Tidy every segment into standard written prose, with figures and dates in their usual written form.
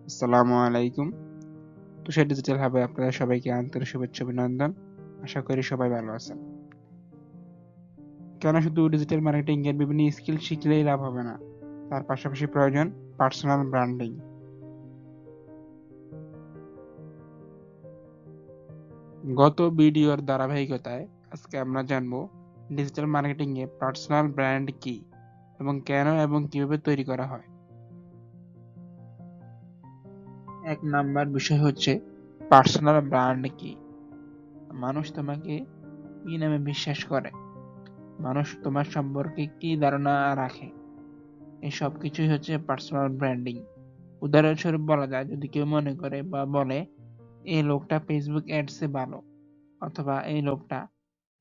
আসসালামু আলাইকুম। তুষার ডিজিটাল হাবে আপনাদের সবাইকে আন্তরিক শুভেচ্ছা অভিনন্দন। আশা করি সবাই ভালো আছেন। কেন শুধু ডিজিটাল মার্কেটিং এর বিভিন্ন স্কিল শিখলেই লাভ হবে না, তার পাশাপাশি প্রয়োজন পার্সোনাল ব্র্যান্ডিং। গত ভিডিওর ধারাবাহিকতায় আজকে আমরা জানবো ডিজিটাল মার্কেটিং এ পার্সোনাল ব্র্যান্ড কি এবং কেন এবং কিভাবে তৈরি করা হয়। এক নাম্বার বিষয় হচ্ছে পার্সোনাল ব্র্যান্ড কি। মানুষ তোমাকে কি নামে বিশ্বাস করে, মানুষ তোমার সম্পর্কে কি ধারণা রাখে, এই সব কিছুই হচ্ছে পার্সোনাল ব্র্যান্ডিং। উদাহরণস্বরূপ বলা যায়, যদি কেউ মনে করে বা বলে এই লোকটা ফেসবুক অ্যাডসে ভালো, অথবা এই লোকটা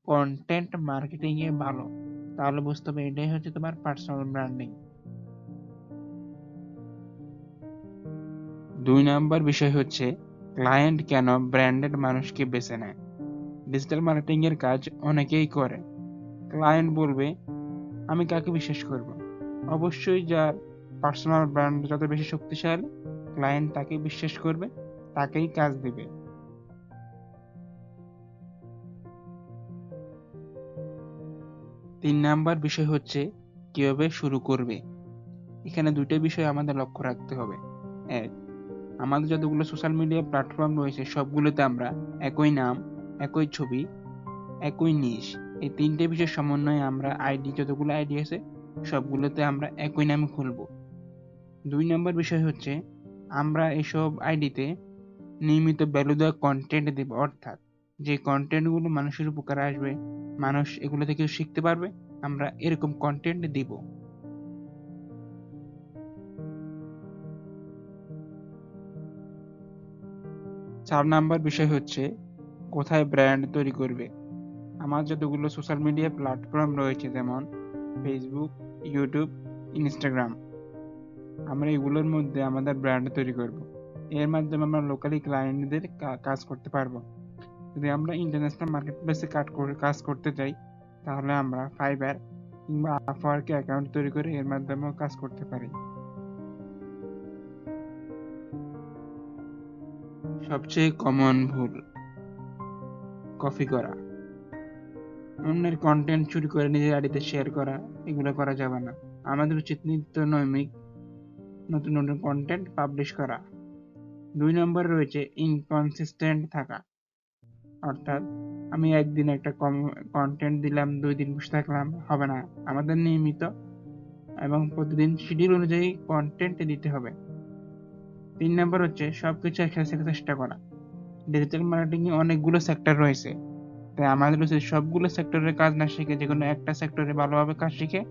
কন্টেন্ট মার্কেটিং এ ভালো, তাহলে বুঝতে হবে এটাই হচ্ছে তোমার পার্সোনাল ব্র্যান্ডিং। 2 নম্বর বিষয় হচ্ছে ক্লায়েন্ট কেন ব্র্যান্ডেড মানুষকে বেছে নেয়। ডিজিটাল মার্কেটিং এর কাজ অনেকেই করে। ক্লায়েন্ট বলবে আমি কাকে বিশ্বাস করব? অবশ্যই যার পার্সোনাল ব্র্যান্ড যত বেশি শক্তিশালী, ক্লায়েন্ট তাকে বিশ্বাস করবে, তাকেই কাজ দিবে। 3 নাম্বার বিষয় হচ্ছে কিভাবে শুরু করবে। এখানে 2টা বিষয় আমাদের লক্ষ্য রাখতে হবে। এক, আমাদের যতগুলো সোশ্যাল মিডিয়া প্ল্যাটফর্ম রয়েছে সবগুলোতে আমরা একই নাম, একই ছবি, একই নিশ, এই 3টে বিষয়ের সমন্বয়ে আমরা যতগুলো আইডি আছে সবগুলোতে আমরা একই নামে খুলবো। 2 নম্বর বিষয় হচ্ছে আমরা এসব আইডিতে নিয়মিত ভ্যালু দেওয়া কন্টেন্ট দেব, অর্থাৎ যে কন্টেন্ট গুলো মানুষের উপকারে আসবে, মানুষ এগুলো থেকে শিখতে পারবে, আমরা এরকম কন্টেন্ট দিব। 4 নাম্বার বিষয় হচ্ছে কোথায় ব্র্যান্ড তৈরি করবে। আমার যতগুলো সোশ্যাল মিডিয়া প্ল্যাটফর্ম রয়েছে, যেমন ফেসবুক, ইউটিউব, ইনস্টাগ্রাম, আমরা এগুলোর মধ্যে আমাদের ব্র্যান্ড তৈরি করব। এর মাধ্যমে আমরা লোকালি ক্লায়েন্টদের কাজ করতে পারবো। যদি আমরা ইন্টারন্যাশনাল মার্কেট প্লেসে কাজ করতে চাই, তাহলে আমরা ফাইবার কিংবা আপওয়ার্কে অ্যাকাউন্ট তৈরি করে এর মাধ্যমেও কাজ করতে পারি। সবচেয়ে কমন ভুল, কপি করা, অন্যের কন্টেন্ট চুরি করে নিজের আইডিতে শেয়ার করা, এগুলো করা যাবে না। আমাদের উচিত নিত্য নৈমিক নতুন নতুন কন্টেন্ট পাবলিশ করা। 2 নম্বরে রয়েছে ইনকনসিস্টেন্ট থাকা, অর্থাৎ আমি একদিন একটা কন্টেন্ট দিলাম, 2 দিন বসে থাকলাম, হবে না। আমাদের নিয়মিত এবং প্রতিদিন শিডিউল অনুযায়ী কন্টেন্ট দিতে হবে। 3 নম্বর হচ্ছে সবকিছু একসাথে শেখার চেষ্টা করা। ডিজিটাল মার্কেটিং এ অনেকগুলো সেক্টর রয়েছে, তাই আমাদের উচিত সবগুলো সেক্টরের কাজ না শিখে যে কোনো একটা সেক্টরে ভালোভাবে কাজ শিখে